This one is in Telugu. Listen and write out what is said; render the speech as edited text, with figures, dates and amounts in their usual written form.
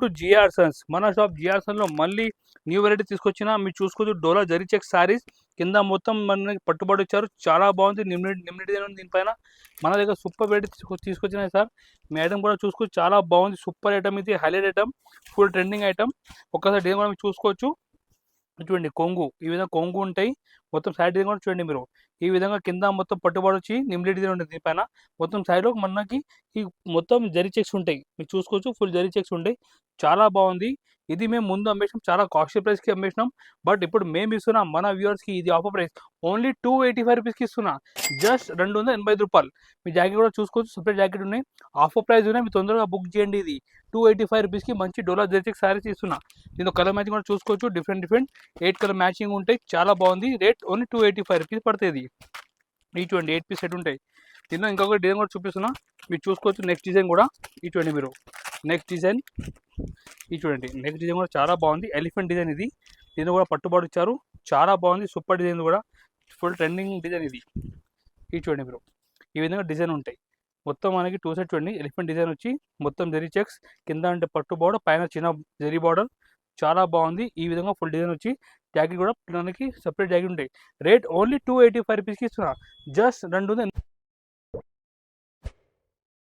To GR sons. మన షాప్ జిఆర్ సన్స్లో మళ్ళీ న్యూ వెరైటీ తీసుకొచ్చిన మీరు చూసుకోవచ్చు. డోలా జరీ చెక్ సారీస్ కింద మొత్తం మనకి పట్టుబడి వచ్చారు. చాలా బాగుంది. నిమ్మిడి డిజైన్ ఉంది దీనిపైన. మన దగ్గర సూపర్ వెరైటీ తీసుకొచ్చినాయి సార్. మీ ఐటమ్ కూడా చూసుకోవచ్చు. చాలా బాగుంది. సూపర్ ఐటమ్ ఇది. Highlight item, full trending item. ఒక్కసారి డిజైన్ కూడా మీరు చూసుకోవచ్చు. చూడండి కొంగు, ఈ విధంగా కొంగు ఉంటాయి. మొత్తం సైడ్ డిజైన్ కూడా చూడండి మీరు. ఈ విధంగా కింద మొత్తం పట్టుబడి వచ్చి నిమ్మిడి డిజైన్ ఉంటుంది దీనిపైన. మొత్తం సైడ్లో మనకి ఈ మొత్తం జరీ చెక్స్ ఉంటాయి. మీరు చూసుకోవచ్చు. ఫుల్ జరీ చెక్స్ ఉంటాయి. చాలా బాగుంది. ఇది మేము ముందు అమ్మేసినాం, చాలా కాస్ట్లీ ప్రైస్కి అమ్మేసినాం. బట్ ఇప్పుడు మేము ఇస్తున్నాం మన వ్యూవర్స్కి ఇది ఆఫర్ ప్రైస్ ఓన్లీ 285 రూపీస్కి ఇస్తున్నా. జస్ట్ 285 రూపాయలు. మీ జాకెట్ కూడా చూసుకోవచ్చు. సపరేట్ జాకెట్ ఉన్నాయి. ఆఫర్ ప్రైస్ ఉన్నాయి. మీరు తొందరగా బుక్ చేయండి. ఇది 285 రూపీస్కి మంచి డోలా జరీ చెక్ సారీస్ ఇస్తున్నా. దీంతో కలర్ మ్యాచింగ్ కూడా చూసుకోవచ్చు. డిఫరెంట్ 8 కలర్ మ్యాచింగ్ ఉంటాయి. చాలా బాగుంది. రేట్ ఓన్లీ 285 రూపీస్ పడుతుంది. ఈ చూడండి 8 పీస్ సెట్ ఉంటాయి. దీనిలో ఇంకొక డిజైన్ కూడా చూపిస్తున్నా, మీరు చూసుకోవచ్చు. నెక్స్ట్ డిజైన్ కూడా ఈ చూడండి మీరు. నెక్స్ట్ డిజైన్ ఈ చూడండి. నెక్స్ట్ డిజైన్ కూడా చాలా బాగుంది. ఎలిఫెంట్ డిజైన్ ఇది. దీన్ని కూడా పట్టుబడి ఇచ్చారు. చాలా బాగుంది. సూపర్ డిజైన్ కూడా ఫుల్ ట్రెండింగ్ డిజైన్ ఇది. ఈ చూడండి మీరు. ఈ విధంగా డిజైన్ ఉంటాయి. మొత్తం మనకి 2 సెట్ చూడండి. ఎలిఫెంట్ డిజైన్ వచ్చి మొత్తం జరీ చెక్స్, కింద అంటే పట్టు బార్డర్, పైన చిన్న జరీ బార్డర్. చాలా బాగుంది. ఈ విధంగా ఫుల్ డిజైన్ వచ్చి జాకెట్ కూడా మనకి సపరేట్ జాకెట్ ఉంటాయి. రేట్ ఓన్లీ 285 రూపీస్కి ఇస్తున్నా. జస్ట్ 2